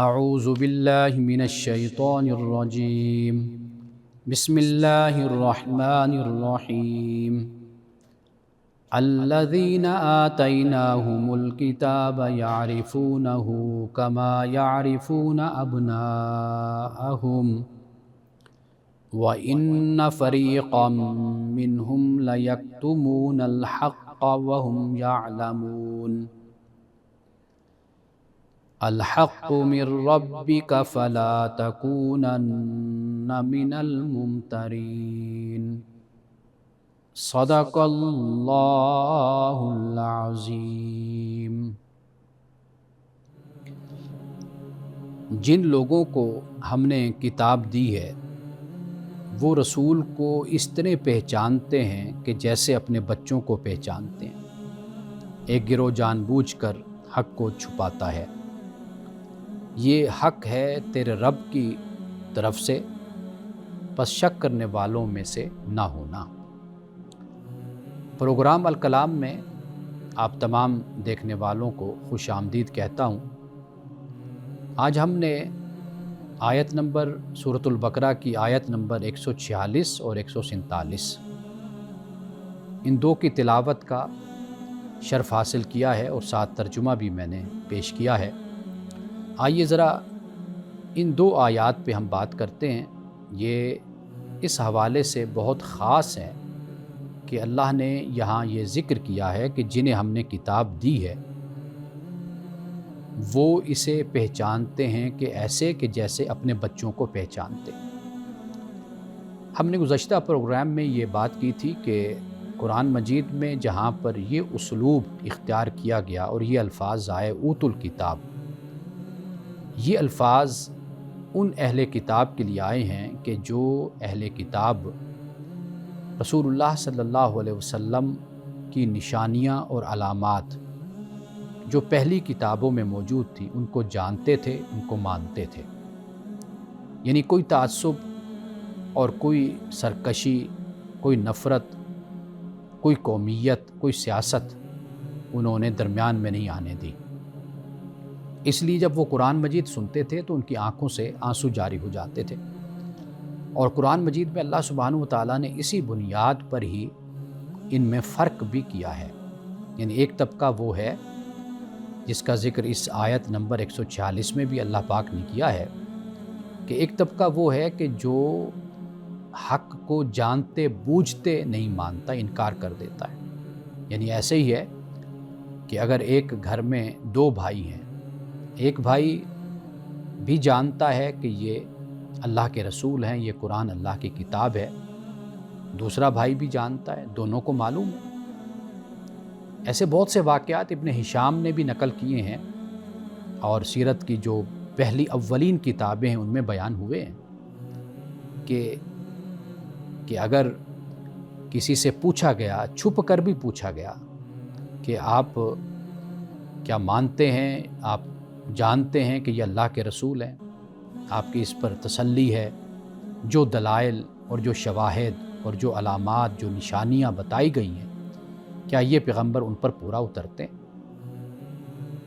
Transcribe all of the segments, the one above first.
اعوذ باللہ من الشیطان الرجیم بسم اللہ الرحمن الرحیم الذین آتیناہم الکتاب یعرفونہ کما یعرفون ابناءہم وَإِنَّ فَرِيقًا مِّنْهُمْ لَيَكْتُمُونَ الْحَقَّ وَهُمْ يَعْلَمُونَ الْحَقُّ مِنْ رَبِّكَ فَلَا تَكُونَنَّ مِنَ الْمُمْتَرِينَ صدق اللہ العظیم۔ جن لوگوں کو ہم نے کتاب دی ہے وہ رسول کو اس طرح پہچانتے ہیں کہ جیسے اپنے بچوں کو پہچانتے ہیں۔ ایک گروہ جان بوجھ کر حق کو چھپاتا ہے۔ یہ حق ہے تیرے رب کی طرف سے، پس شک کرنے والوں میں سے نہ ہونا۔ پروگرام الکلام میں آپ تمام دیکھنے والوں کو خوش آمدید کہتا ہوں۔ آج ہم نے آیت نمبر سورۃ البقرہ کی آیت نمبر 146 اور 147 ان دو کی تلاوت کا شرف حاصل کیا ہے اور ساتھ ترجمہ بھی میں نے پیش کیا ہے۔ آئیے ذرا ان دو آیات پہ ہم بات کرتے ہیں۔ یہ اس حوالے سے بہت خاص ہے کہ اللہ نے یہاں یہ ذکر کیا ہے کہ جنہیں ہم نے کتاب دی ہے وہ اسے پہچانتے ہیں کہ ایسے کہ جیسے اپنے بچوں کو پہچانتے ہیں۔ ہم نے گزشتہ پروگرام میں یہ بات کی تھی کہ قرآن مجید میں جہاں پر یہ اسلوب اختیار کیا گیا اور یہ الفاظ آئے اوت الکتاب، یہ الفاظ ان اہل کتاب کے لیے آئے ہیں کہ جو اہل کتاب رسول اللہ صلی اللہ علیہ وسلم کی نشانیاں اور علامات جو پہلی کتابوں میں موجود تھی ان کو جانتے تھے، ان کو مانتے تھے۔ یعنی کوئی تعصب اور کوئی سرکشی، کوئی نفرت، کوئی قومیت، کوئی سیاست انہوں نے درمیان میں نہیں آنے دی۔ اس لیے جب وہ قرآن مجید سنتے تھے تو ان کی آنکھوں سے آنسو جاری ہو جاتے تھے۔ اور قرآن مجید میں اللہ سبحانہ و تعالیٰ نے اسی بنیاد پر ہی ان میں فرق بھی کیا ہے۔ یعنی ایک طبقہ وہ ہے جس کا ذکر اس آیت نمبر 146 میں بھی اللہ پاک نے کیا ہے کہ ایک طبقہ وہ ہے کہ جو حق کو جانتے بوجھتے نہیں مانتا، انکار کر دیتا ہے۔ یعنی ایسے ہی ہے کہ اگر ایک گھر میں دو بھائی ہیں، ایک بھائی بھی جانتا ہے کہ یہ اللہ کے رسول ہیں، یہ قرآن اللہ کی کتاب ہے، دوسرا بھائی بھی جانتا ہے، دونوں کو معلوم ہے۔ ایسے بہت سے واقعات ابن ہشام نے بھی نقل کیے ہیں اور سیرت کی جو پہلی اولین کتابیں ہیں ان میں بیان ہوئے ہیں کہ اگر کسی سے پوچھا گیا، چھپ کر بھی پوچھا گیا کہ آپ کیا مانتے ہیں، آپ جانتے ہیں کہ یہ اللہ کے رسول ہیں، آپ کی اس پر تسلی ہے، جو دلائل اور جو شواہد اور جو علامات، جو نشانیاں بتائی گئی ہیں، کیا یہ پیغمبر ان پر پورا اترتے ہیں؟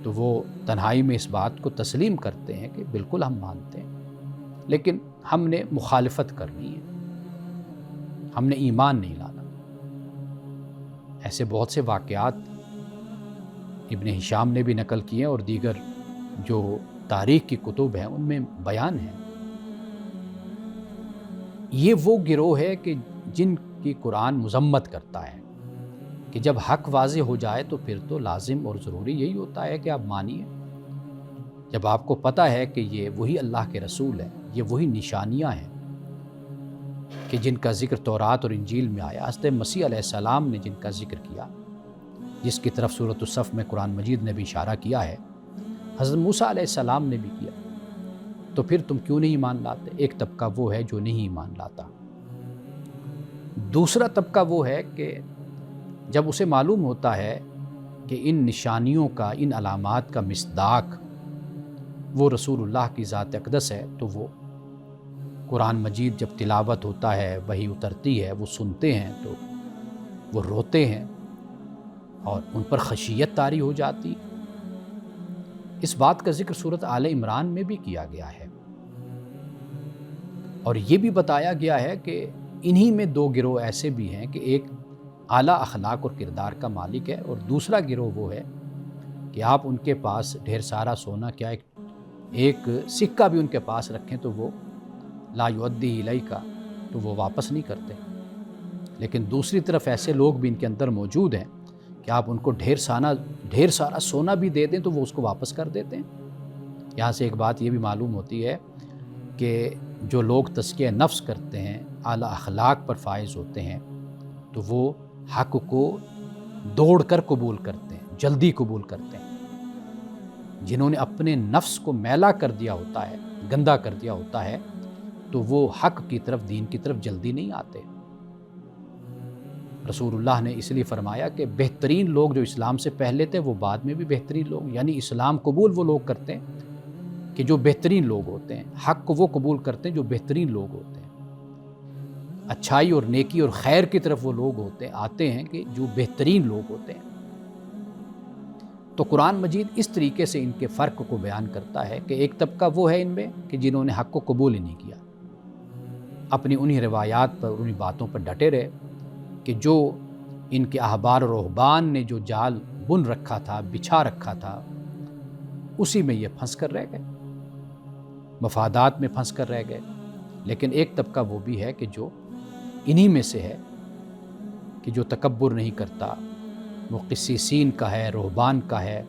تو وہ تنہائی میں اس بات کو تسلیم کرتے ہیں کہ بالکل ہم مانتے ہیں، لیکن ہم نے مخالفت کرنی ہے، ہم نے ایمان نہیں لانا۔ ایسے بہت سے واقعات ابن ہشام نے بھی نقل کیے اور دیگر جو تاریخ کی کتب ہیں ان میں بیان ہے۔ یہ وہ گروہ ہے کہ جن کی قرآن مذمت کرتا ہے کہ جب حق واضح ہو جائے تو پھر تو لازم اور ضروری یہی ہوتا ہے کہ آپ مانیے۔ جب آپ کو پتہ ہے کہ یہ وہی اللہ کے رسول ہیں، یہ وہی نشانیاں ہیں کہ جن کا ذکر تورات اور انجیل میں آیا، حضرت مسیح علیہ السلام نے جن کا ذکر کیا، جس کی طرف سورۃ الصف میں قرآن مجید نے بھی اشارہ کیا ہے، حضرت موسیٰ علیہ السلام نے بھی کیا، تو پھر تم کیوں نہیں ایمان لاتے؟ ایک طبقہ وہ ہے جو نہیں ایمان لاتا۔ دوسرا طبقہ وہ ہے کہ جب اسے معلوم ہوتا ہے کہ ان نشانیوں کا، ان علامات کا مصداق وہ رسول اللہ کی ذات اقدس ہے، تو وہ قرآن مجید جب تلاوت ہوتا ہے، وحی اترتی ہے، وہ سنتے ہیں تو وہ روتے ہیں اور ان پر خشیت طاری ہو جاتی۔ اس بات کا ذکر سورۃ آل عمران میں بھی کیا گیا ہے، اور یہ بھی بتایا گیا ہے کہ انہی میں دو گروہ ایسے بھی ہیں کہ ایک اعلیٰ اخلاق اور کردار کا مالک ہے، اور دوسرا گروہ وہ ہے کہ آپ ان کے پاس ڈھیر سارا سونا، کیا ایک سکہ بھی ان کے پاس رکھیں تو وہ لا یؤدی الیکا، تو وہ واپس نہیں کرتے۔ لیکن دوسری طرف ایسے لوگ بھی ان کے اندر موجود ہیں کہ آپ ان کو ڈھیر سارا سونا بھی دے دیں تو وہ اس کو واپس کر دیتے ہیں۔ یہاں سے ایک بات یہ بھی معلوم ہوتی ہے کہ جو لوگ تزکیہ نفس کرتے ہیں، اعلیٰ اخلاق پر فائز ہوتے ہیں، تو وہ حق کو دوڑ کر قبول کرتے ہیں، جلدی قبول کرتے ہیں۔ جنہوں نے اپنے نفس کو میلا کر دیا ہوتا ہے، گندا کر دیا ہوتا ہے، تو وہ حق کی طرف، دین کی طرف جلدی نہیں آتے۔ رسول اللہ نے اس لیے فرمایا کہ بہترین لوگ جو اسلام سے پہلے تھے وہ بعد میں بھی بہترین لوگ، یعنی اسلام قبول وہ لوگ کرتے ہیں کہ جو بہترین لوگ ہوتے ہیں، حق کو وہ قبول کرتے ہیں جو بہترین لوگ ہوتے ہیں، اچھائی اور نیکی اور خیر کی طرف وہ لوگ آتے ہیں کہ جو بہترین لوگ ہوتے ہیں۔ تو قرآن مجید اس طریقے سے ان کے فرق کو بیان کرتا ہے کہ ایک طبقہ وہ ہے ان میں کہ جنہوں نے حق کو قبول ہی نہیں کیا، اپنی انہی روایات پر، انہی باتوں پر ڈٹے رہے کہ جو ان کے احبار و رہبان نے جو جال بن رکھا تھا، بچھا رکھا تھا، اسی میں یہ پھنس کر رہ گئے، مفادات میں پھنس کر رہ گئے۔ لیکن ایک طبقہ وہ بھی ہے کہ جو انہی میں سے ہے کہ جو تکبر نہیں کرتا، وہ قسیسین کا ہے، رہبان کا ہے،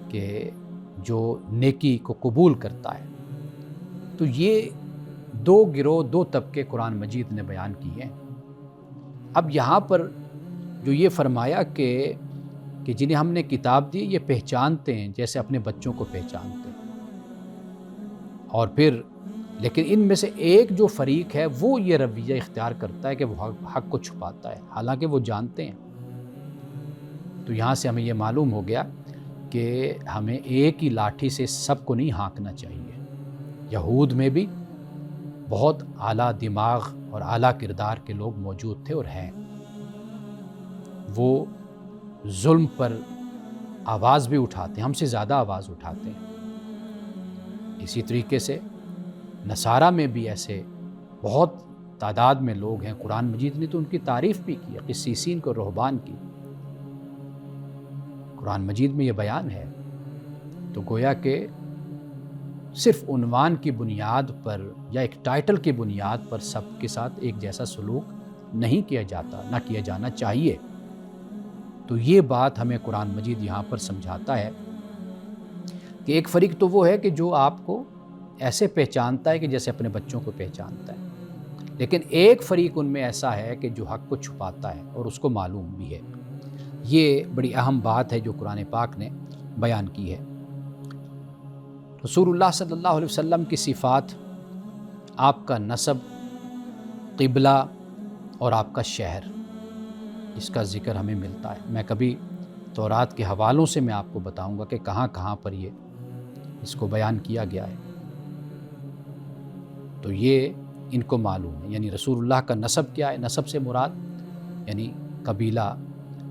کہ جو نیکی کو قبول کرتا ہے۔ تو یہ دو گروہ، دو طبقے قرآن مجید نے بیان کیے ہیں۔ اب یہاں پر جو یہ فرمایا کہ جنہیں ہم نے کتاب دی یہ پہچانتے ہیں جیسے اپنے بچوں کو پہچانتے ہیں، اور پھر لیکن ان میں سے ایک جو فریق ہے وہ یہ رویہ اختیار کرتا ہے کہ وہ حق کو چھپاتا ہے، حالانکہ وہ جانتے ہیں۔ تو یہاں سے ہمیں یہ معلوم ہو گیا کہ ہمیں ایک ہی لاٹھی سے سب کو نہیں ہانکنا چاہیے۔ یہود میں بھی بہت اعلیٰ دماغ اور اعلیٰ کردار کے لوگ موجود تھے اور ہیں، وہ ظلم پر آواز بھی اٹھاتے ہیں، ہم سے زیادہ آواز اٹھاتے ہیں۔ اسی طریقے سے نصارہ میں بھی ایسے بہت تعداد میں لوگ ہیں، قرآن مجید نے تو ان کی تعریف بھی کی، قسیسین کو، رہبان کی، قرآن مجید میں یہ بیان ہے۔ تو گویا کہ صرف عنوان کی بنیاد پر یا ایک ٹائٹل کی بنیاد پر سب کے ساتھ ایک جیسا سلوک نہیں کیا جاتا، نہ کیا جانا چاہیے۔ تو یہ بات ہمیں قرآن مجید یہاں پر سمجھاتا ہے کہ ایک فریق تو وہ ہے کہ جو آپ کو ایسے پہچانتا ہے کہ جیسے اپنے بچوں کو پہچانتا ہے، لیکن ایک فریق ان میں ایسا ہے کہ جو حق کو چھپاتا ہے اور اس کو معلوم بھی ہے۔ یہ بڑی اہم بات ہے جو قرآن پاک نے بیان کی ہے۔ رسول اللہ صلی اللہ علیہ وسلم کی صفات، آپ کا نسب، قبلہ اور آپ کا شہر، اس کا ذکر ہمیں ملتا ہے۔ میں کبھی تورات کے حوالوں سے میں آپ کو بتاؤں گا کہ کہاں کہاں پر یہ اس کو بیان کیا گیا ہے۔ تو یہ ان کو معلوم ہے، یعنی رسول اللہ کا نسب کیا ہے، نسب سے مراد یعنی قبیلہ،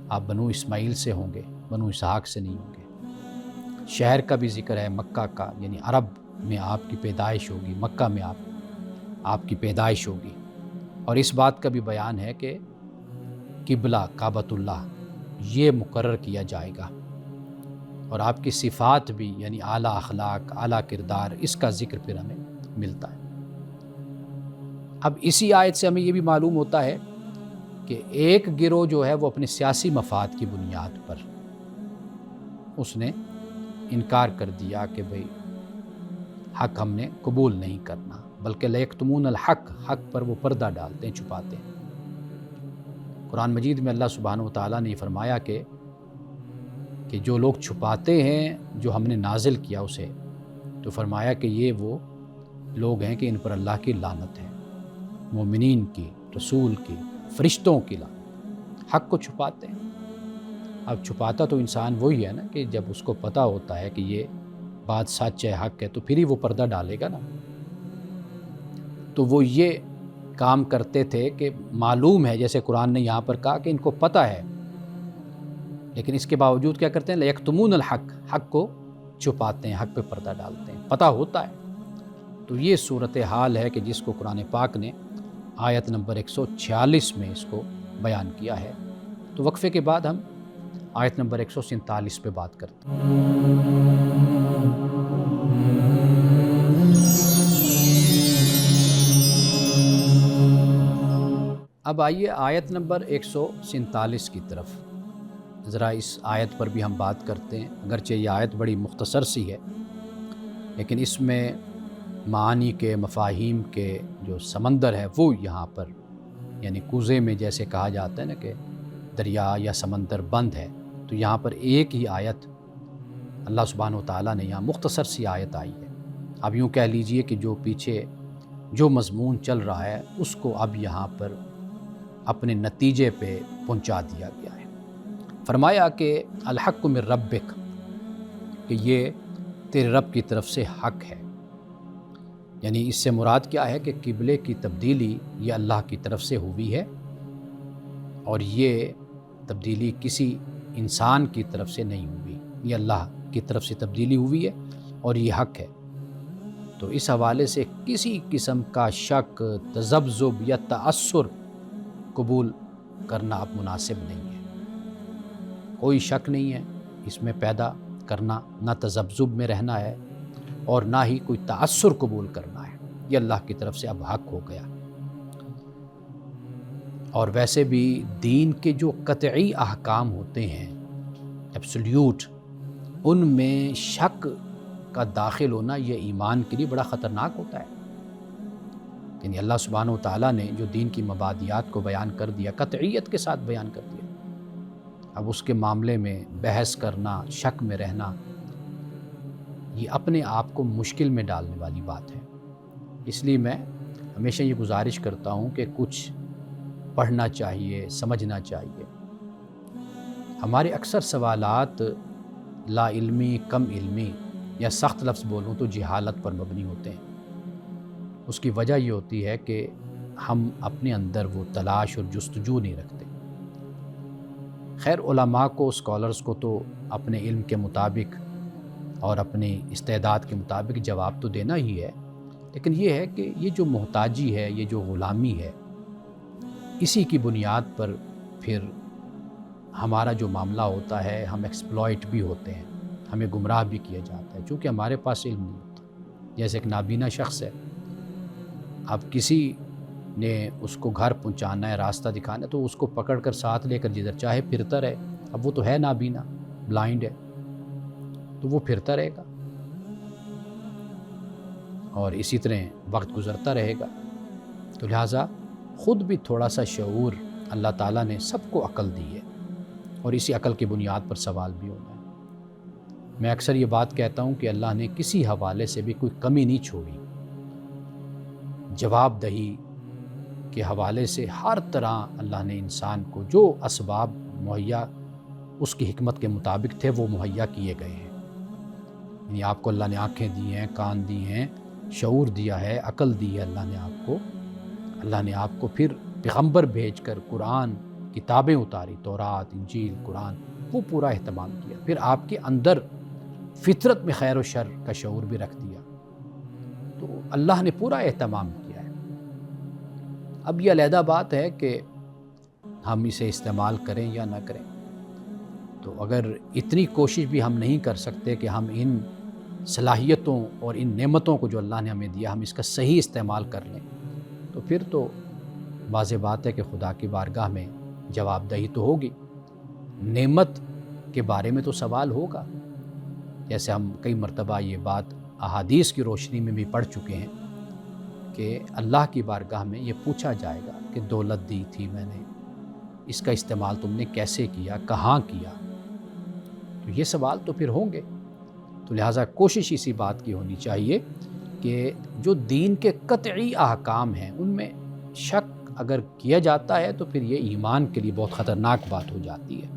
آپ بنو اسماعیل سے ہوں گے، بنو اسحاق سے نہیں ہوں گے۔ شہر کا بھی ذکر ہے، مکہ کا، یعنی عرب میں آپ کی پیدائش ہوگی، مکہ میں آپ کی پیدائش ہوگی۔ اور اس بات کا بھی بیان ہے کہ قبلہ کعبۃ اللہ یہ مقرر کیا جائے گا، اور آپ کی صفات بھی یعنی اعلیٰ اخلاق، اعلیٰ کردار، اس کا ذکر پھر ہمیں ملتا ہے۔ اب اسی آیت سے ہمیں یہ بھی معلوم ہوتا ہے کہ ایک گروہ جو ہے وہ اپنے سیاسی مفاد کی بنیاد پر اس نے انکار کر دیا کہ بھئی حق ہم نے قبول نہیں کرنا، بلکہ لیکتمون الحق، حق پر وہ پردہ ڈالتے ہیں، چھپاتے ہیں۔ قرآن مجید میں اللہ سبحانہ و تعالیٰ نے یہ فرمایا کہ جو لوگ چھپاتے ہیں جو ہم نے نازل کیا اسے، تو فرمایا کہ یہ وہ لوگ ہیں کہ ان پر اللہ کی لعنت ہے، مومنین کی، رسول کی، فرشتوں کی لعنت، حق کو چھپاتے ہیں۔ اب چھپاتا تو انسان وہی ہے نا کہ جب اس کو پتہ ہوتا ہے کہ یہ بات سچ ہے، حق ہے، تو پھر ہی وہ پردہ ڈالے گا نا۔ تو وہ یہ کام کرتے تھے کہ معلوم ہے، جیسے قرآن نے یہاں پر کہا کہ ان کو پتہ ہے، لیکن اس کے باوجود کیا کرتے ہیں؟ لیکتمون الحق، حق کو چھپاتے ہیں، حق پہ پردہ ڈالتے ہیں، پتہ ہوتا ہے۔ تو یہ صورتحال ہے کہ جس کو قرآن پاک نے آیت نمبر 146 میں اس کو بیان کیا ہے۔ تو وقفے کے بعد ہم آیت نمبر 147 پہ بات کرتے ہیں۔ اب آئیے آیت نمبر 147 کی طرف، ذرا اس آیت پر بھی ہم بات کرتے ہیں۔ اگرچہ یہ آیت بڑی مختصر سی ہے، لیکن اس میں معانی کے، مفاہیم کے جو سمندر ہے وہ یہاں پر، یعنی کوزے میں جیسے کہا جاتا ہے نا کہ دریا یا سمندر بند ہے، تو یہاں پر ایک ہی آیت اللہ سبحانہ و تعالیٰ نے یہاں مختصر سی آیت آئی ہے۔ اب یوں کہہ لیجئے کہ جو پیچھے جو مضمون چل رہا ہے اس کو اب یہاں پر اپنے نتیجے پہ پہنچا دیا گیا ہے۔ فرمایا کہ الحق من ربک، کہ یہ تیرے رب کی طرف سے حق ہے۔ یعنی اس سے مراد کیا ہے کہ قبلے کی تبدیلی یہ اللہ کی طرف سے ہوئی ہے، اور یہ تبدیلی کسی انسان کی طرف سے نہیں ہوئی، یہ اللہ کی طرف سے تبدیلی ہوئی ہے اور یہ حق ہے۔ تو اس حوالے سے کسی قسم کا شک، تذبذب یا تأثر قبول کرنا اب مناسب نہیں ہے۔ کوئی شک نہیں ہے اس میں پیدا کرنا، نہ تذبذب میں رہنا ہے اور نہ ہی کوئی تأثر قبول کرنا ہے، یہ اللہ کی طرف سے اب حق ہو گیا۔ اور ویسے بھی دین کے جو قطعی احکام ہوتے ہیں ایبسلیوٹ، ان میں شک کا داخل ہونا یہ ایمان کے لیے بڑا خطرناک ہوتا ہے۔ یعنی اللہ سبحانہ و تعالیٰ نے جو دین کی مبادیات کو بیان کر دیا، قطعیت کے ساتھ بیان کر دیا، اب اس کے معاملے میں بحث کرنا، شک میں رہنا، یہ اپنے آپ کو مشکل میں ڈالنے والی بات ہے۔ اس لیے میں ہمیشہ یہ گزارش کرتا ہوں کہ کچھ پڑھنا چاہیے، سمجھنا چاہیے۔ ہمارے اکثر سوالات لا علمی، کم علمی یا سخت لفظ بولوں تو جہالت پر مبنی ہوتے ہیں۔ اس کی وجہ یہ ہوتی ہے کہ ہم اپنے اندر وہ تلاش اور جستجو نہیں رکھتے۔ خیر، علماء کو، اسکالرز کو تو اپنے علم کے مطابق اور اپنی استعداد کے مطابق جواب تو دینا ہی ہے، لیکن یہ ہے کہ یہ جو محتاجی ہے، یہ جو غلامی ہے، اسی کی بنیاد پر پھر ہمارا جو معاملہ ہوتا ہے، ہم ایکسپلائٹ بھی ہوتے ہیں، ہمیں گمراہ بھی کیا جاتا ہے، چونکہ ہمارے پاس علم نہیں ہوتا۔ جیسے ایک نابینا شخص ہے، اب کسی نے اس کو گھر پہنچانا ہے، راستہ دکھانا ہے، تو اس کو پکڑ کر ساتھ لے کر جدھر چاہے پھرتا رہے۔ اب وہ تو ہے نابینا، بلائنڈ ہے، تو وہ پھرتا رہے گا اور اسی طرح وقت گزرتا رہے گا۔ تو لہٰذا خود بھی تھوڑا سا شعور، اللہ تعالیٰ نے سب کو عقل دی ہے اور اسی عقل کی بنیاد پر سوال بھی ہونا ہے۔ میں اکثر یہ بات کہتا ہوں کہ اللہ نے کسی حوالے سے بھی کوئی کمی نہیں چھوڑی۔ جواب دہی کے حوالے سے ہر طرح اللہ نے انسان کو جو اسباب مہیا اس کی حکمت کے مطابق تھے وہ مہیا کیے گئے ہیں۔ یعنی آپ کو اللہ نے آنکھیں دی ہیں، کان دی ہیں، شعور دیا ہے، عقل دی ہے اللہ نے آپ کو۔ اللہ نے آپ کو پھر پیغمبر بھیج کر قرآن، کتابیں اتاری، تورات، انجیل، قرآن، وہ پورا اہتمام کیا۔ پھر آپ کے اندر فطرت میں خیر و شر کا شعور بھی رکھ دیا، تو اللہ نے پورا اہتمام کیا ہے۔ اب یہ علیحدہ بات ہے کہ ہم اسے استعمال کریں یا نہ کریں۔ تو اگر اتنی کوشش بھی ہم نہیں کر سکتے کہ ہم ان صلاحیتوں اور ان نعمتوں کو جو اللہ نے ہمیں دیا، ہم اس کا صحیح استعمال کر لیں، تو پھر تو واضح بات ہے کہ خدا کی بارگاہ میں جواب دہی تو ہوگی، نعمت کے بارے میں تو سوال ہوگا۔ جیسے ہم کئی مرتبہ یہ بات احادیث کی روشنی میں بھی پڑھ چکے ہیں کہ اللہ کی بارگاہ میں یہ پوچھا جائے گا کہ دولت دی تھی میں نے، اس کا استعمال تم نے کیسے کیا، کہاں کیا، تو یہ سوال تو پھر ہوں گے۔ تو لہٰذا کوشش اسی بات کی ہونی چاہیے کہ جو دین کے قطعی احکام ہیں ان میں شک اگر کیا جاتا ہے تو پھر یہ ایمان کے لیے بہت خطرناک بات ہو جاتی ہے۔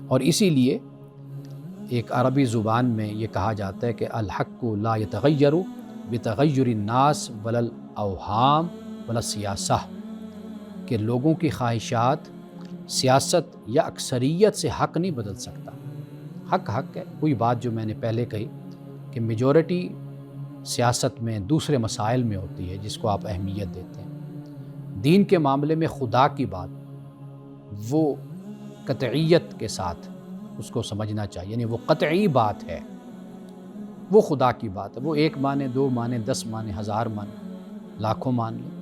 اور اسی لیے ایک عربی زبان میں یہ کہا جاتا ہے کہ الحق لا يتغیر بتغیر الناس ولا الاوہام ولا السیاسہ، کہ لوگوں کی خواہشات، سیاست یا اکثریت سے حق نہیں بدل سکتا۔ حق حق ہے. وہی بات جو میں نے پہلے کہی کہ میجورٹی سیاست میں دوسرے مسائل میں ہوتی ہے جس کو آپ اہمیت دیتے ہیں. دین کے معاملے میں خدا کی بات وہ قطعیت کے ساتھ اس کو سمجھنا چاہیے، یعنی وہ قطعی بات ہے، وہ خدا کی بات ہے. وہ 1 مانے 2 مانے 10 مانے 1000 مانے لاکھوں مان لیں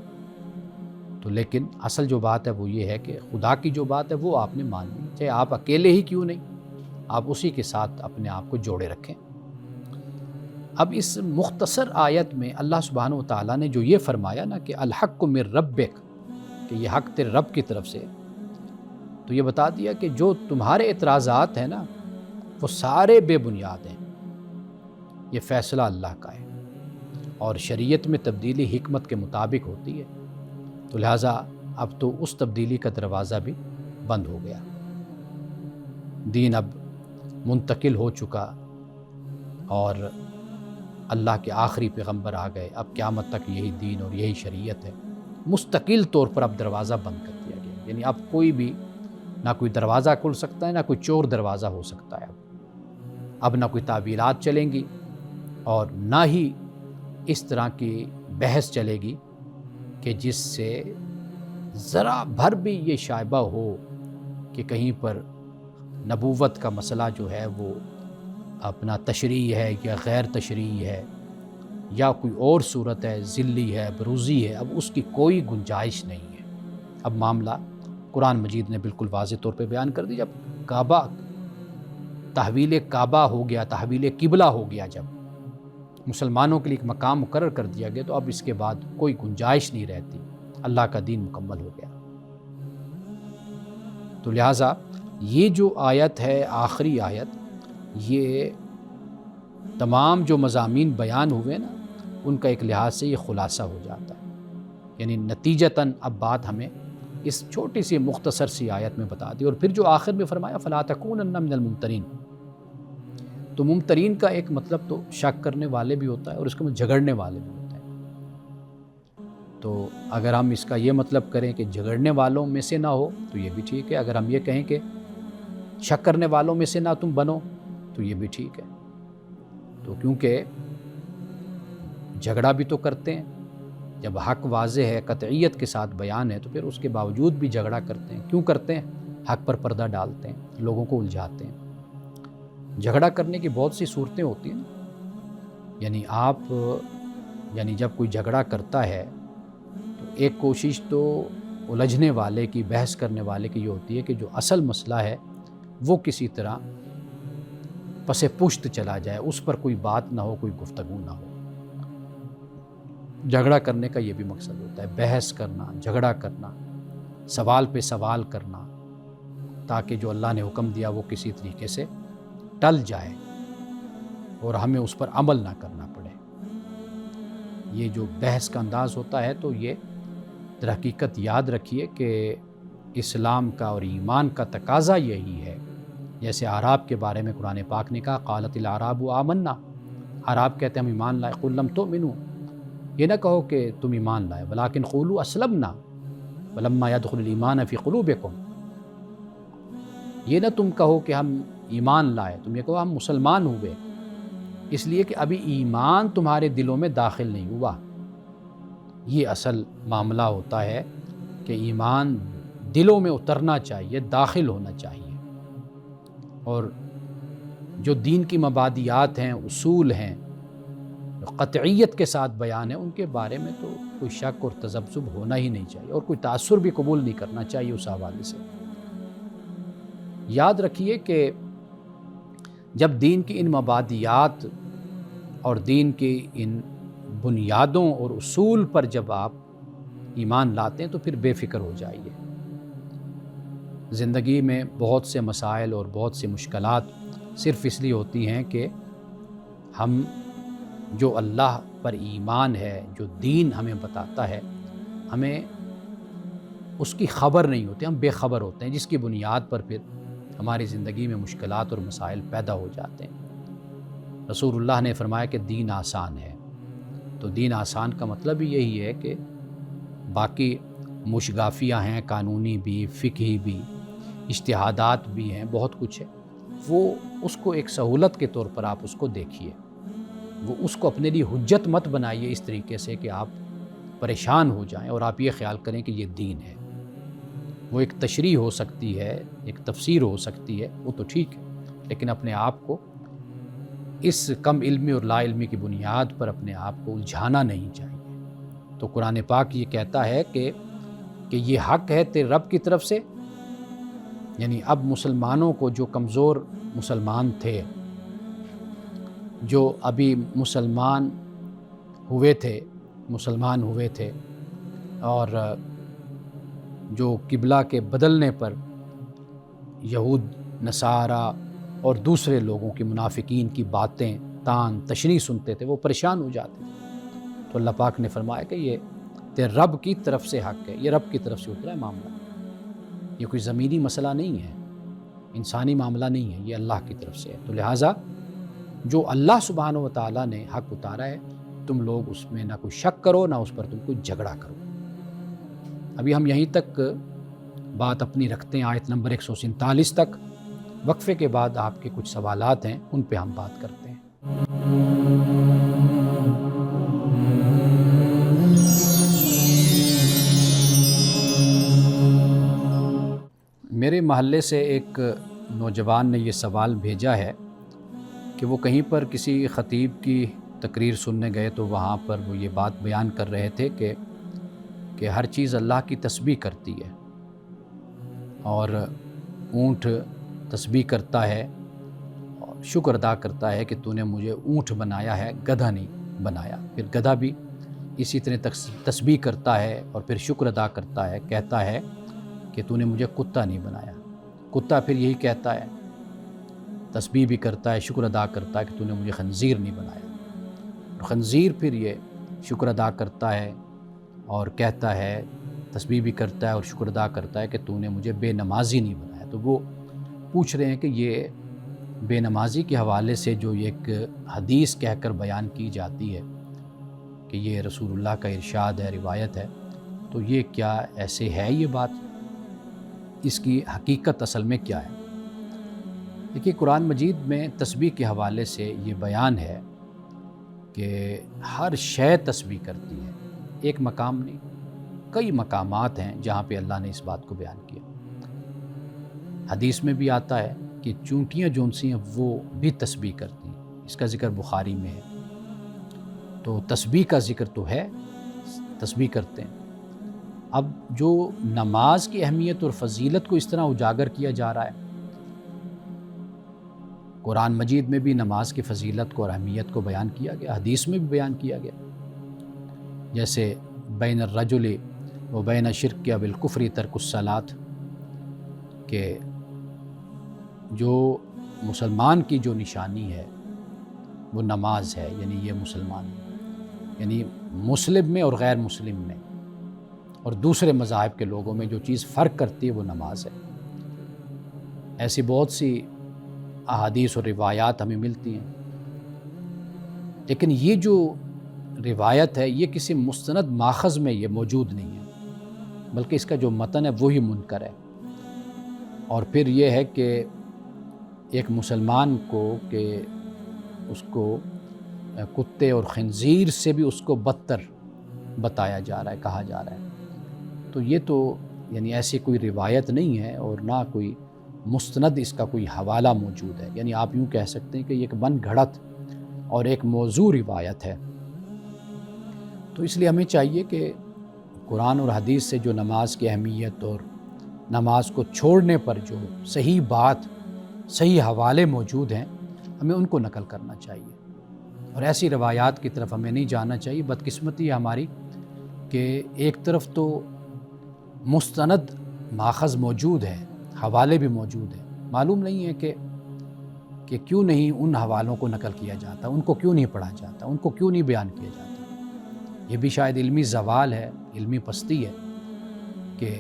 تو، لیکن اصل جو بات ہے وہ یہ ہے کہ خدا کی جو بات ہے وہ آپ نے ماننی، چاہے آپ اکیلے ہی کیوں نہیں، آپ اسی کے ساتھ اپنے آپ کو جوڑے رکھیں. اب اس مختصر آیت میں اللہ سبحانہ وتعالیٰ نے جو یہ فرمایا نا کہ الحق من ربک، کہ یہ حق تیرے رب کی طرف سے، تو یہ بتا دیا کہ جو تمہارے اعتراضات ہیں نا وہ سارے بے بنیاد ہیں. یہ فیصلہ اللہ کا ہے اور شریعت میں تبدیلی حکمت کے مطابق ہوتی ہے، تو لہٰذا اب تو اس تبدیلی کا دروازہ بھی بند ہو گیا. دین اب منتقل ہو چکا اور اللہ کے آخری پیغمبر آ گئے. اب قیامت تک یہی دین اور یہی شریعت ہے. مستقل طور پر اب دروازہ بند کر دیا گیا، یعنی اب کوئی بھی نہ کوئی دروازہ کھل سکتا ہے نہ کوئی چور دروازہ ہو سکتا ہے. اب نہ کوئی تعبیرات چلیں گی اور نہ ہی اس طرح کی بحث چلے گی کہ جس سے ذرا بھر بھی یہ شائبہ ہو کہ کہیں پر نبوت کا مسئلہ جو ہے وہ اپنا تشریح ہے یا غیر تشریح ہے یا کوئی اور صورت ہے، ذلی ہے، بروزی ہے. اب اس کی کوئی گنجائش نہیں ہے. اب معاملہ قرآن مجید نے بالکل واضح طور پہ بیان کر دی. جب کعبہ تحویل کعبہ ہو گیا، تحویل قبلہ ہو گیا، جب مسلمانوں کے لیے ایک مقام مقرر کر دیا گیا، تو اب اس کے بعد کوئی گنجائش نہیں رہتی. اللہ کا دین مکمل ہو گیا. تو لہٰذا یہ جو آیت ہے، آخری آیت، یہ تمام جو مضامین بیان ہوئے نا ان کا ایک لحاظ سے یہ خلاصہ ہو جاتا ہے. یعنی نتیجتاً اب بات ہمیں اس چھوٹی سی مختصر سی آیت میں بتا دی. اور پھر جو آخر میں فرمایا فَلَا تَكُونَنَّ مِنَ الْمُمْتَرِينَ، تو ممترین کا ایک مطلب تو شک کرنے والے بھی ہوتا ہے اور اس کے میں جھگڑنے والے بھی ہوتے ہیں. تو اگر ہم اس کا یہ مطلب کریں کہ جھگڑنے والوں میں سے نہ ہو تو یہ بھی ٹھیک ہے. اگر ہم یہ کہیں کہ شک کرنے والوں میں سے نہ تم بنو تو یہ بھی ٹھیک ہے. تو کیونکہ جھگڑا بھی تو کرتے ہیں، جب حق واضح ہے، قطعیت کے ساتھ بیان ہے، تو پھر اس کے باوجود بھی جھگڑا کرتے ہیں. کیوں کرتے ہیں؟ حق پر پردہ ڈالتے ہیں، لوگوں کو الجھاتے ہیں. جھگڑا کرنے کی بہت سی صورتیں ہوتی ہیں. یعنی جب کوئی جھگڑا کرتا ہے تو ایک کوشش تو الجھنے والے کی، بحث کرنے والے کی یہ ہوتی ہے کہ جو اصل مسئلہ ہے وہ کسی طرح پس پشت چلا جائے، اس پر کوئی بات نہ ہو، کوئی گفتگو نہ ہو. جھگڑا کرنے کا یہ بھی مقصد ہوتا ہے، بحث کرنا، جھگڑا کرنا، سوال پہ سوال کرنا، تاکہ جو اللہ نے حکم دیا وہ کسی طریقے سے ٹل جائے اور ہمیں اس پر عمل نہ کرنا پڑے. یہ جو بحث کا انداز ہوتا ہے تو یہ در حقیقت یاد رکھیے کہ اسلام کا اور ایمان کا تقاضا یہی ہے. جیسے اعراب کے بارے میں قرآن پاک نے کہا قالت الاعراب آمنا، اعراب کہتے ہیں ہم ایمان لائے. قل لم تؤمنوا، یہ نہ کہو کہ تم ایمان لائے، ولکن قولوا اسلمنا ولما يدخل الایمان فی قلوبکم. یہ نہ تم کہو کہ ہم ایمان لائے، تم یہ کہو ہم مسلمان ہوئے، اس لیے کہ ابھی ایمان تمہارے دلوں میں داخل نہیں ہوا. یہ اصل معاملہ ہوتا ہے کہ ایمان دلوں میں اترنا چاہیے، داخل ہونا چاہیے. اور جو دین کی مبادیات ہیں، اصول ہیں، قطعیت کے ساتھ بیان ہے، ان کے بارے میں تو کوئی شک اور تذبذب ہونا ہی نہیں چاہیے اور کوئی تاثر بھی قبول نہیں کرنا چاہیے اس حوالے سے. یاد رکھیے کہ جب دین کی ان مبادیات اور دین کی ان بنیادوں اور اصول پر جب آپ ایمان لاتے ہیں تو پھر بے فکر ہو جائیے. زندگی میں بہت سے مسائل اور بہت سی مشکلات صرف اس لیے ہوتی ہیں کہ ہم جو اللہ پر ایمان ہے، جو دین ہمیں بتاتا ہے، ہمیں اس کی خبر نہیں ہوتی، ہم بے خبر ہوتے ہیں، جس کی بنیاد پر پھر ہماری زندگی میں مشکلات اور مسائل پیدا ہو جاتے ہیں. رسول اللہ نے فرمایا کہ دین آسان ہے. تو دین آسان کا مطلب ہی یہی ہے کہ باقی مشگافیاں ہیں، قانونی بھی، فقہی بھی، اجتہادات بھی ہیں، بہت کچھ ہے. وہ اس کو ایک سہولت کے طور پر آپ اس کو دیکھیے، وہ اس کو اپنے لیے حجت مت بنائیے اس طریقے سے کہ آپ پریشان ہو جائیں اور آپ یہ خیال کریں کہ یہ دین ہے۔ وہ ایک تشریح ہو سکتی ہے، ایک تفسیر ہو سکتی ہے، وہ تو ٹھیک ہے، لیکن اپنے آپ کو اس کم علمی اور لا علمی کی بنیاد پر اپنے آپ کو الجھانا نہیں چاہیے۔ تو قرآن پاک یہ کہتا ہے کہ یہ حق ہے تیرے رب کی طرف سے، یعنی اب مسلمانوں کو، جو کمزور مسلمان تھے، جو ابھی مسلمان ہوئے تھے اور جو قبلہ کے بدلنے پر یہود، نصارہ اور دوسرے لوگوں کی، منافقین کی باتیں، تان تشریح سنتے تھے، وہ پریشان ہو جاتے تھے۔ تو اللہ پاک نے فرمایا کہ یہ تیرے رب کی طرف سے حق ہے، یہ رب کی طرف سے اترا ہے معاملہ، یہ کوئی زمینی مسئلہ نہیں ہے، انسانی معاملہ نہیں ہے، یہ اللہ کی طرف سے ہے۔ تو لہٰذا جو اللہ سبحانہ و تعالیٰ نے حق اتارا ہے، تم لوگ اس میں نہ کوئی شک کرو، نہ اس پر تم کوئی جھگڑا کرو۔ ابھی ہم یہیں تک بات اپنی رکھتے ہیں، آیت نمبر 147 تک۔ وقفے کے بعد آپ کے کچھ سوالات ہیں، ان پہ ہم بات کرتے ہیں۔ میرے محلے سے ایک نوجوان نے یہ سوال بھیجا ہے کہ وہ کہیں پر کسی خطیب کی تقریر سننے گئے تو وہاں پر وہ یہ بات بیان کر رہے تھے کہ ہر چیز اللہ کی تسبیح کرتی ہے، اور اونٹ تسبیح کرتا ہے اور شکر ادا کرتا ہے کہ تو نے مجھے اونٹ بنایا ہے، گدھا نہیں بنایا۔ پھر گدھا بھی اسی طرح تسبیح کرتا ہے اور پھر شکر ادا کرتا ہے، کہتا ہے کہ تو نے مجھے کتا نہیں بنایا۔ کتا پھر یہی کہتا ہے، تسبیح بھی کرتا ہے، شکر ادا کرتا ہے کہ تو نے مجھے خنزیر نہیں بنایا۔ اور خنزیر پھر یہ شکر ادا کرتا ہے اور کہتا ہے، تسبیح بھی کرتا ہے اور شکر ادا کرتا ہے کہ تو نے مجھے بے نمازی نہیں بنایا۔ تو وہ پوچھ رہے ہیں کہ یہ بے نمازی کے حوالے سے جو ایک حدیث کہہ کر بیان کی جاتی ہے کہ یہ رسول اللہ کا ارشاد ہے، روایت ہے، تو یہ کیا ایسے ہے یہ بات؟ اس کی حقیقت اصل میں کیا ہے؟ دیکھیے، قرآن مجید میں تسبیح کے حوالے سے یہ بیان ہے کہ ہر شے تسبیح کرتی ہے، ایک مقام نہیں، کئی مقامات ہیں جہاں پہ اللہ نے اس بات کو بیان کیا۔ حدیث میں بھی آتا ہے کہ چونٹیاں جون سی ہیں وہ بھی تسبیح کرتی ہیں، اس کا ذکر بخاری میں ہے۔ تو تسبیح کا ذکر تو ہے، تسبیح کرتے ہیں۔ اب جو نماز کی اہمیت اور فضیلت کو اس طرح اجاگر کیا جا رہا ہے، قرآن مجید میں بھی نماز کی فضیلت کو اور اہمیت کو بیان کیا گیا، حدیث میں بھی بیان کیا گیا، جیسے بین الرجل و بین شرک یا بالکفر ترک الصلاۃ، کہ جو مسلمان کی جو نشانی ہے وہ نماز ہے، یعنی یہ مسلمان، یعنی مسلم میں اور غیر مسلم میں اور دوسرے مذاہب کے لوگوں میں جو چیز فرق کرتی ہے وہ نماز ہے۔ ایسی بہت سی احادیث اور روایات ہمیں ملتی ہیں، لیکن یہ جو روایت ہے یہ کسی مستند ماخذ میں یہ موجود نہیں ہے، بلکہ اس کا جو متن ہے وہی منکر ہے۔ اور پھر یہ ہے کہ ایک مسلمان کو کہ اس کو کتے اور خنزیر سے بھی اس کو بدتر بتایا جا رہا ہے، کہا جا رہا ہے۔ تو یہ تو یعنی ایسی کوئی روایت نہیں ہے اور نہ کوئی مستند اس کا کوئی حوالہ موجود ہے، یعنی آپ یوں کہہ سکتے ہیں کہ یہ ایک من گھڑت اور ایک موضوع روایت ہے۔ تو اس لیے ہمیں چاہیے کہ قرآن اور حدیث سے جو نماز کی اہمیت اور نماز کو چھوڑنے پر جو صحیح بات، صحیح حوالے موجود ہیں، ہمیں ان کو نقل کرنا چاہیے اور ایسی روایات کی طرف ہمیں نہیں جانا چاہیے۔ بدقسمتی ہے ہماری کہ ایک طرف تو مستند ماخذ موجود ہے، حوالے بھی موجود ہیں، معلوم نہیں ہے کہ کیوں نہیں ان حوالوں کو نقل کیا جاتا، ان کو کیوں نہیں پڑھا جاتا، ان کو کیوں نہیں بیان کیا جاتا۔ یہ بھی شاید علمی زوال ہے، علمی پستی ہے کہ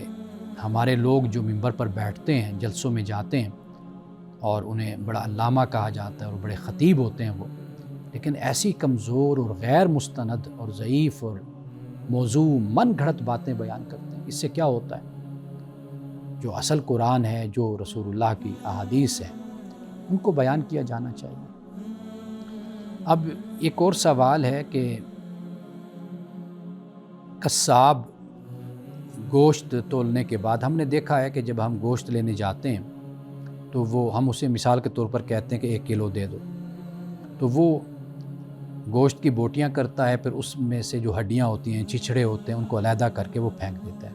ہمارے لوگ جو منبر پر بیٹھتے ہیں، جلسوں میں جاتے ہیں اور انہیں بڑا علامہ کہا جاتا ہے اور بڑے خطیب ہوتے ہیں وہ، لیکن ایسی کمزور اور غیر مستند اور ضعیف اور موضوع من گھڑت باتیں بیان کرتے ہیں۔ اس سے کیا ہوتا ہے؟ جو اصل قرآن ہے، جو رسول اللہ کی احادیث ہے، ان کو بیان کیا جانا چاہیے۔ اب ایک اور سوال ہے کہ قصاب گوشت تولنے کے بعد ہم نے دیکھا ہے کہ جب ہم گوشت لینے جاتے ہیں تو ہم اسے مثال کے طور پر کہتے ہیں کہ 1 کلو دے دو، تو وہ گوشت کی بوٹیاں کرتا ہے، پھر اس میں سے جو ہڈیاں ہوتی ہیں، چھچھڑے ہوتے ہیں، ان کو علیحدہ کر کے وہ پھینک دیتا ہے۔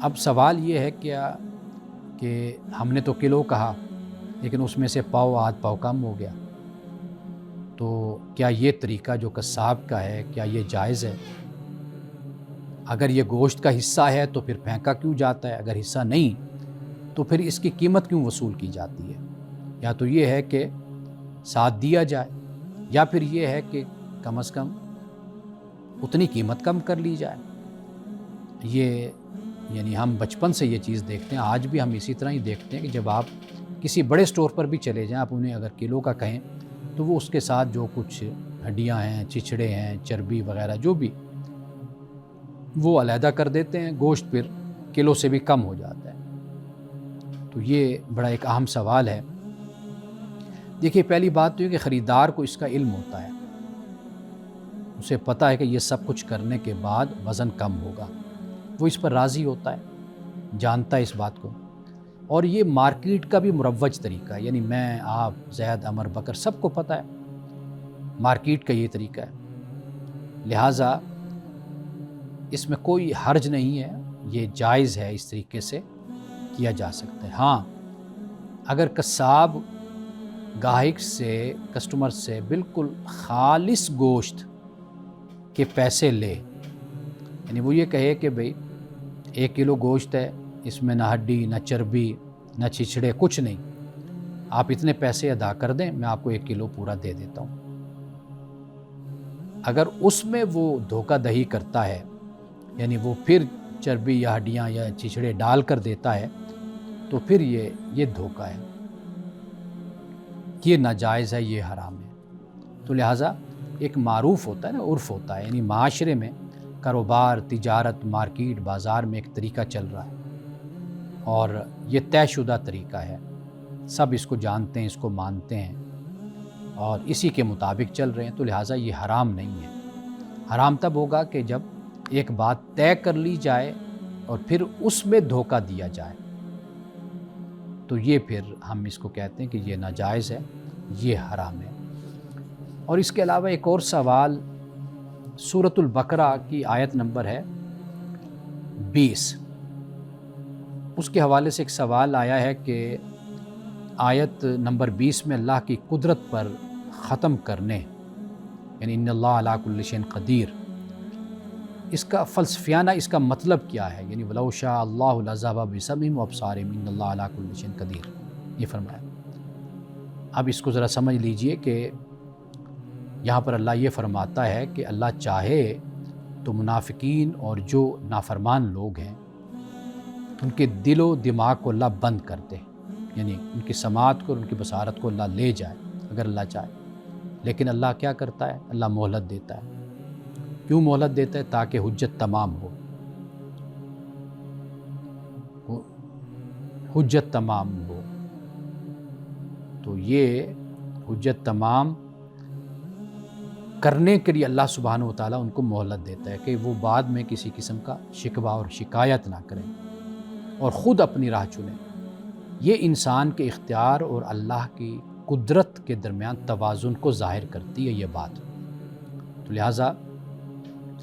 اب سوال یہ ہے کیا کہ ہم نے تو کلو کہا لیکن اس میں سے پاؤ آدھ پاؤ کم ہو گیا، تو کیا یہ طریقہ جو قصاب کا ہے کیا یہ جائز ہے؟ اگر یہ گوشت کا حصہ ہے تو پھر پھینکا کیوں جاتا ہے؟ اگر حصہ نہیں تو پھر اس کی قیمت کیوں وصول کی جاتی ہے؟ یا تو یہ ہے کہ ساتھ دیا جائے، یا پھر یہ ہے کہ کم از کم اتنی قیمت کم کر لی جائے۔ یہ یعنی ہم بچپن سے یہ چیز دیکھتے ہیں، آج بھی ہم اسی طرح ہی دیکھتے ہیں کہ جب آپ کسی بڑے سٹور پر بھی چلے جائیں، آپ انہیں اگر کلو کا کہیں تو وہ اس کے ساتھ جو کچھ ہڈیاں ہیں، چھچھڑے ہیں، چربی وغیرہ جو بھی، وہ علیحدہ کر دیتے ہیں، گوشت پھر کلو سے بھی کم ہو جاتا ہے۔ تو یہ بڑا ایک اہم سوال ہے۔ دیکھیے، پہلی بات تو یہ کہ خریدار کو اس کا علم ہوتا ہے، اسے پتہ ہے کہ یہ سب کچھ کرنے کے بعد وزن کم ہوگا، وہ اس پر راضی ہوتا ہے، جانتا ہے اس بات کو، اور یہ مارکیٹ کا بھی مروج طریقہ ہے، یعنی میں، آپ، زید، عمر، بکر، سب کو پتہ ہے مارکیٹ کا یہ طریقہ ہے، لہٰذا اس میں کوئی حرج نہیں ہے، یہ جائز ہے، اس طریقے سے کیا جا سکتا ہے۔ ہاں، اگر قصاب گاہک سے، کسٹمر سے بالکل خالص گوشت کے پیسے لے، یعنی وہ یہ کہے کہ بھئی 1 کلو گوشت ہے، اس میں نہ ہڈی، نہ چربی، نہ چھچھڑے، کچھ نہیں، آپ اتنے پیسے ادا کر دیں، میں آپ کو 1 کلو پورا دے دیتا ہوں۔ اگر اس میں وہ دھوکہ دہی کرتا ہے، یعنی وہ پھر چربی یا ہڈیاں یا چھچھڑے ڈال کر دیتا ہے، تو پھر یہ دھوکہ ہے، یہ ناجائز ہے، یہ حرام ہے۔ تو لہٰذا ایک معروف ہوتا ہے نا، عرف ہوتا ہے، یعنی معاشرے میں کاروبار، تجارت، مارکیٹ، بازار میں ایک طریقہ چل رہا ہے اور یہ طے شدہ طریقہ ہے، سب اس کو جانتے ہیں، اس کو مانتے ہیں اور اسی کے مطابق چل رہے ہیں، تو لہٰذا یہ حرام نہیں ہے۔ حرام تب ہوگا کہ جب ایک بات طے کر لی جائے اور پھر اس میں دھوکہ دیا جائے، تو یہ پھر ہم اس کو کہتے ہیں کہ یہ ناجائز ہے، یہ حرام ہے۔ اور اس کے علاوہ ایک اور سوال سورۃ البقرہ کی آیت نمبر ہے 20، اس کے حوالے سے ایک سوال آیا ہے کہ آیت نمبر 20 میں اللہ کی قدرت پر ختم کرنے، یعنی ان اللہ علی کل شیء قدیر، اس کا فلسفیانہ اس کا مطلب کیا ہے؟ یعنی وَلَوْ شَاءَ اللَّهُ لَذَهَبَ بِسَمْعِهِمْ وَأَبْصَارِهِمْ إِنَّ اللَّهَ عَلَىٰ كُلِّ شَيْءٍ قَدِيرٌ، یہ فرمایا۔ اب اس کو ذرا سمجھ لیجئے کہ یہاں پر اللہ یہ فرماتا ہے کہ اللہ چاہے تو منافقین اور جو نافرمان لوگ ہیں ان کے دل و دماغ کو اللہ بند کر دے، یعنی ان کی سماعت کو، ان کی بصارت کو اللہ لے جائے اگر اللہ چاہے، لیکن اللہ کیا کرتا ہے؟ اللہ مہلت دیتا ہے۔ کیوں مہلت دیتا ہے؟ تاکہ حجت تمام ہو، حجت تمام ہو۔ تو یہ حجت تمام کرنے کے لیے اللہ سبحانہ و تعالیٰ ان کو مہلت دیتا ہے کہ وہ بعد میں کسی قسم کا شکوہ اور شکایت نہ کریں اور خود اپنی راہ چنیں۔ یہ انسان کے اختیار اور اللہ کی قدرت کے درمیان توازن کو ظاہر کرتی ہے یہ بات۔ تو لہٰذا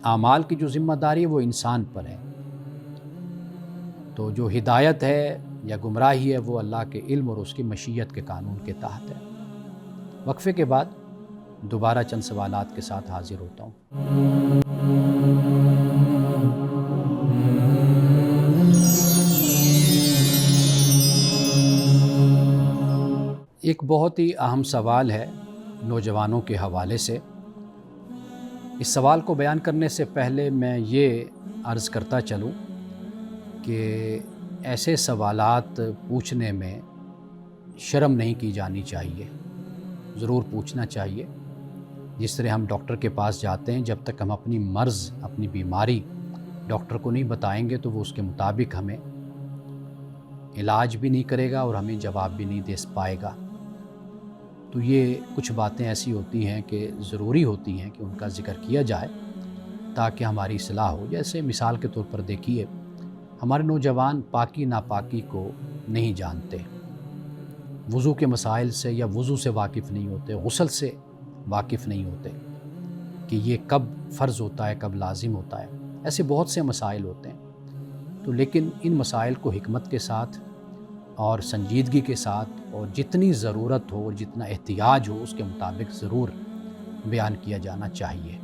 اعمال کی جو ذمہ داری ہے وہ انسان پر ہے، تو جو ہدایت ہے یا گمراہی ہے وہ اللہ کے علم اور اس کی مشیت کے قانون کے تحت ہے۔ وقفے کے بعد دوبارہ چند سوالات کے ساتھ حاضر ہوتا ہوں۔ ایک بہت ہی اہم سوال ہے نوجوانوں کے حوالے سے۔ اس سوال کو بیان کرنے سے پہلے میں یہ عرض کرتا چلوں کہ ایسے سوالات پوچھنے میں شرم نہیں کی جانی چاہیے، ضرور پوچھنا چاہیے۔ جس طرح ہم ڈاکٹر کے پاس جاتے ہیں، جب تک ہم اپنی مرض، اپنی بیماری ڈاکٹر کو نہیں بتائیں گے تو وہ اس کے مطابق ہمیں علاج بھی نہیں کرے گا اور ہمیں جواب بھی نہیں دے پائے گا۔ تو یہ کچھ باتیں ایسی ہوتی ہیں کہ ضروری ہوتی ہیں کہ ان کا ذکر کیا جائے تاکہ ہماری اصلاح ہو۔ جیسے مثال کے طور پر دیکھیے، ہمارے نوجوان پاکی ناپاکی کو نہیں جانتے، وضو کے مسائل سے یا وضو سے واقف نہیں ہوتے، غسل سے واقف نہیں ہوتے کہ یہ کب فرض ہوتا ہے، کب لازم ہوتا ہے۔ ایسے بہت سے مسائل ہوتے ہیں، تو لیکن ان مسائل کو حکمت کے ساتھ اور سنجیدگی کے ساتھ اور جتنی ضرورت ہو، جتنا احتیاج ہو، اس کے مطابق ضرور بیان کیا جانا چاہیے۔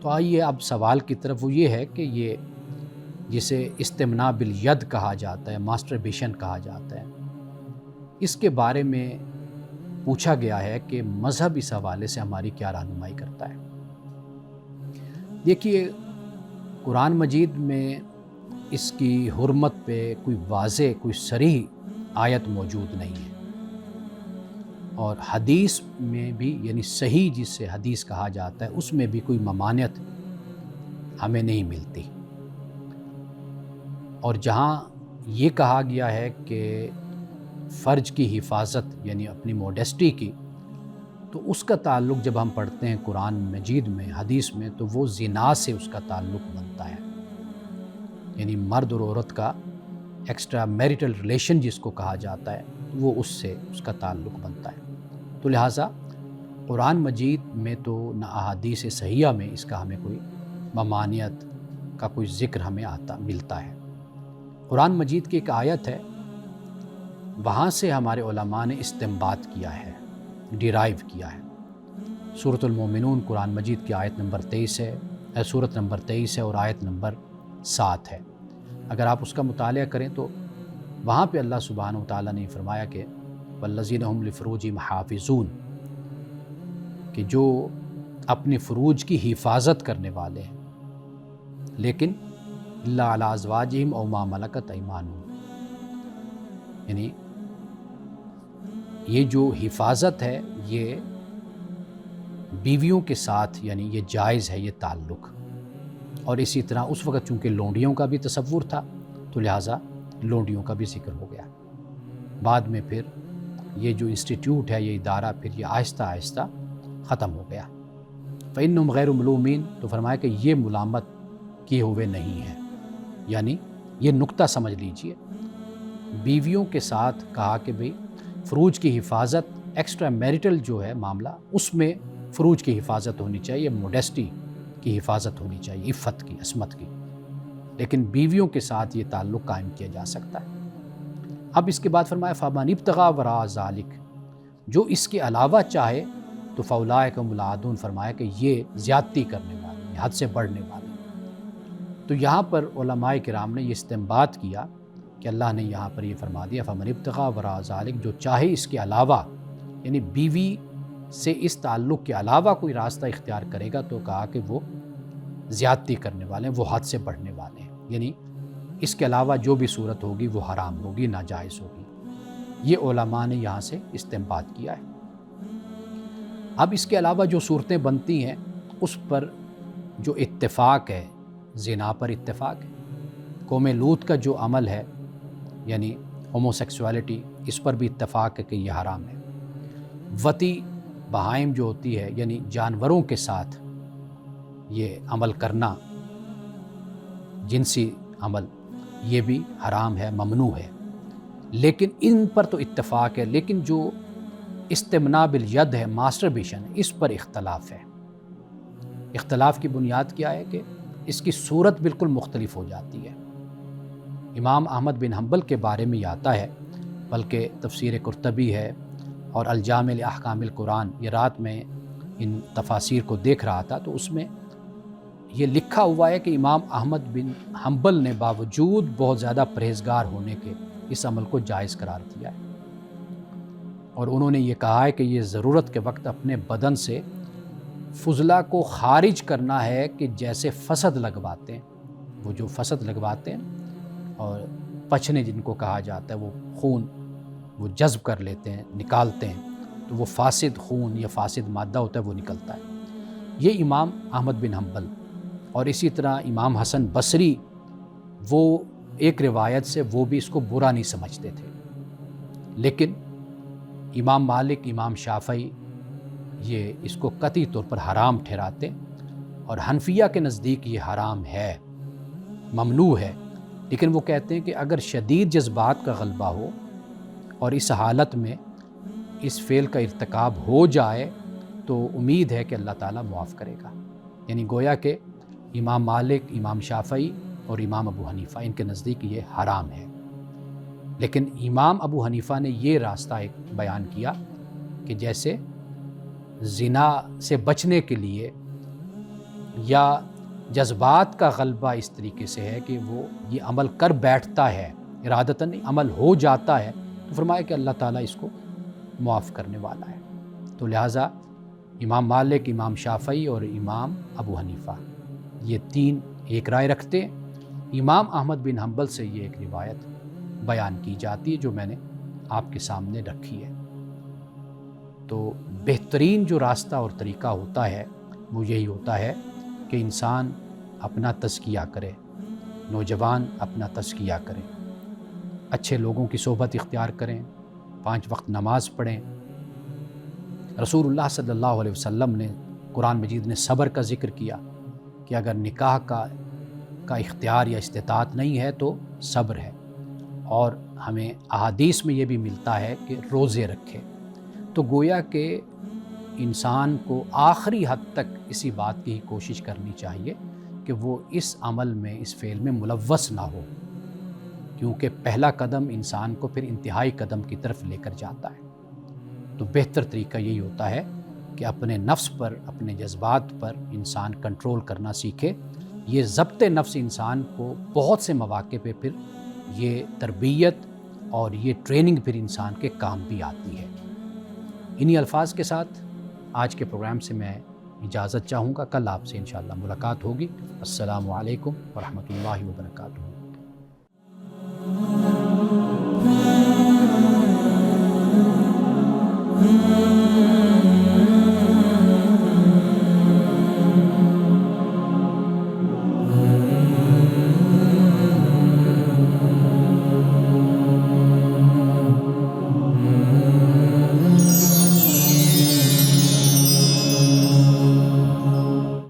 تو آئیے اب سوال کی طرف، وہ یہ ہے کہ یہ جسے استمناء بالید کہا جاتا ہے، ماسٹربیشن کہا جاتا ہے، اس کے بارے میں پوچھا گیا ہے کہ مذہب اس حوالے سے ہماری کیا رہنمائی کرتا ہے۔ دیکھیے، قرآن مجید میں اس کی حرمت پہ کوئی واضح، کوئی صریح آیت موجود نہیں ہے، اور حدیث میں بھی، یعنی صحیح جس سے حدیث کہا جاتا ہے، اس میں بھی کوئی ممانعت ہمیں نہیں ملتی۔ اور جہاں یہ کہا گیا ہے کہ فرج کی حفاظت، یعنی اپنی موڈیسٹی کی، تو اس کا تعلق جب ہم پڑھتے ہیں قرآن مجید میں، حدیث میں، تو وہ زنا سے اس کا تعلق بنتا ہے، یعنی مرد اور عورت کا ایکسٹرا میریٹل ریلیشن جس کو کہا جاتا ہے، وہ اس سے اس کا تعلق بنتا ہے۔ تو لہٰذا قرآن مجید میں تو نہ احادیث صحیحہ میں اس کا ہمیں کوئی ممانعت کا کوئی ذکر ہمیں ملتا ہے۔ قرآن مجید کی ایک آیت ہے، وہاں سے ہمارے علماء نے استنباط کیا ہے، ڈیرائیو کیا ہے۔ سورۃ المومنون قرآن مجید کی آیت نمبر 23 ہے، سورت نمبر 23 ہے اور آیت نمبر 7 ہے۔ اگر آپ اس کا مطالعہ کریں تو وہاں پہ اللہ سبحانہ وتعالیٰ نے فرمایا کہ والذین هم لفروجہم حافظون، کہ جو اپنی فروج کی حفاظت کرنے والے ہیں، لیکن الا علی ازواجہم او ما ملکت ایمانہم، یعنی یہ جو حفاظت ہے یہ بیویوں کے ساتھ، یعنی یہ جائز ہے یہ تعلق۔ اور اسی طرح اس وقت چونکہ لونڈیوں کا بھی تصور تھا تو لہٰذا لونڈیوں کا بھی ذکر ہو گیا۔ بعد میں پھر یہ جو انسٹیٹیوٹ ہے، یہ ادارہ، پھر یہ آہستہ آہستہ ختم ہو گیا۔ فإنہم غیر ملومین، تو فرمایا کہ یہ ملامت کیے ہوئے نہیں ہیں، یعنی یہ نقطہ سمجھ لیجئے، بیویوں کے ساتھ کہا کہ بھئی فروج کی حفاظت، ایکسٹرا میریٹل جو ہے معاملہ، اس میں فروج کی حفاظت ہونی چاہیے، موڈیسٹی کی حفاظت ہونی چاہیے، عفت کی، عصمت کی، لیکن بیویوں کے ساتھ یہ تعلق قائم کیا جا سکتا ہے۔ اب اس کے بعد فرمایا فَمَنِ ابْتَغَىٰ وَرَاءَ ذَلِكَ، جو اس کے علاوہ چاہے تو فَأُولَٰئِكَ هُمُ الْعَادُونَ، فرمایا کہ یہ زیادتی کرنے والے ہیں، حد سے بڑھنے والے ہیں۔ تو یہاں پر علماء کرام نے یہ استنباط کیا کہ اللہ نے یہاں پر یہ فرما دیا فَمَنِ ابْتَغَىٰ وَرَاءَ ذَلِكَ، جو چاہے اس کے علاوہ، یعنی بیوی سے اس تعلق کے علاوہ کوئی راستہ اختیار کرے گا تو کہا کہ وہ زیادتی کرنے والے ہیں، وہ حد سے بڑھنے والے ہیں، یعنی اس کے علاوہ جو بھی صورت ہوگی وہ حرام ہوگی، ناجائز ہوگی۔ یہ علماء نے یہاں سے استنباط کیا ہے۔ اب اس کے علاوہ جو صورتیں بنتی ہیں اس پر جو اتفاق ہے، زنا پر اتفاق ہے، قوم لوط کا جو عمل ہے یعنی ہوموسیکسوالٹی، اس پر بھی اتفاق ہے کہ یہ حرام ہے۔ وطی بہائم جو ہوتی ہے، یعنی جانوروں کے ساتھ یہ عمل کرنا، جنسی عمل، یہ بھی حرام ہے، ممنوع ہے۔ لیکن ان پر تو اتفاق ہے، لیکن جو استمناء بالید ہے، ماسٹربیشن ہے، اس پر اختلاف ہے۔ اختلاف کی بنیاد کیا ہے کہ اس کی صورت بالکل مختلف ہو جاتی ہے۔ امام احمد بن حنبل کے بارے میں یہ آتا ہے، بلکہ تفسیر قرطبی ہے اور الجامع لاحکام القرآن، یہ رات میں ان تفاسیر کو دیکھ رہا تھا تو اس میں یہ لکھا ہوا ہے کہ امام احمد بن حنبل نے باوجود بہت زیادہ پرہیزگار ہونے کے اس عمل کو جائز قرار دیا ہے، اور انہوں نے یہ کہا ہے کہ یہ ضرورت کے وقت اپنے بدن سے فضلہ کو خارج کرنا ہے، کہ جیسے فسد لگواتے ہیں، وہ جو فسد لگواتے ہیں اور پچھنے جن کو کہا جاتا ہے، وہ خون وہ جذب کر لیتے ہیں، نکالتے ہیں، تو وہ فاسد خون یا فاسد مادہ ہوتا ہے وہ نکلتا ہے۔ یہ امام احمد بن حنبل، اور اسی طرح امام حسن بصری، وہ ایک روایت سے وہ بھی اس کو برا نہیں سمجھتے تھے، لیکن امام مالک، امام شافعی یہ اس کو قطعی طور پر حرام ٹھہراتے، اور حنفیہ کے نزدیک یہ حرام ہے، ممنوع ہے، لیکن وہ کہتے ہیں کہ اگر شدید جذبات کا غلبہ ہو اور اس حالت میں اس فعل کا ارتکاب ہو جائے تو امید ہے کہ اللہ تعالیٰ معاف کرے گا۔ یعنی گویا کہ امام مالک، امام شافعی اور امام ابو حنیفہ ان کے نزدیک یہ حرام ہے، لیکن امام ابو حنیفہ نے یہ راستہ ایک بیان کیا کہ جیسے زنا سے بچنے کے لیے یا جذبات کا غلبہ اس طریقے سے ہے کہ وہ یہ عمل کر بیٹھتا ہے، ارادتاً نہیں، عمل ہو جاتا ہے، تو فرمایا کہ اللہ تعالیٰ اس کو معاف کرنے والا ہے۔ تو لہٰذا امام مالک، امام شافعی اور امام ابو حنیفہ یہ تین ایک رائے رکھتے ہیں۔ امام احمد بن حنبل سے یہ ایک روایت بیان کی جاتی ہے جو میں نے آپ کے سامنے رکھی ہے۔ تو بہترین جو راستہ اور طریقہ ہوتا ہے وہ یہی ہوتا ہے کہ انسان اپنا تزکیہ کرے، نوجوان اپنا تزکیہ کریں، اچھے لوگوں کی صحبت اختیار کریں، 5 وقت نماز پڑھیں۔ رسول اللہ صلی اللہ علیہ وسلم نے قرآن مجید نے صبر کا ذکر کیا کہ اگر نکاح کا اختیار یا استطاعت نہیں ہے تو صبر ہے، اور ہمیں احادیث میں یہ بھی ملتا ہے کہ روزے رکھے۔ تو گویا کہ انسان کو آخری حد تک اسی بات کی کوشش کرنی چاہیے کہ وہ اس عمل میں، اس فعل میں ملوث نہ ہو، کیونکہ پہلا قدم انسان کو پھر انتہائی قدم کی طرف لے کر جاتا ہے۔ تو بہتر طریقہ یہی ہوتا ہے کہ اپنے نفس پر، اپنے جذبات پر انسان کنٹرول کرنا سیکھے۔ یہ ضبط نفس انسان کو بہت سے مواقع پہ پھر یہ تربیت اور یہ ٹریننگ پھر انسان کے کام بھی آتی ہے۔ انہی الفاظ کے ساتھ آج کے پروگرام سے میں اجازت چاہوں گا، کل آپ سے انشاءاللہ ملاقات ہوگی۔ السلام علیکم ورحمۃ اللہ وبرکاتہ۔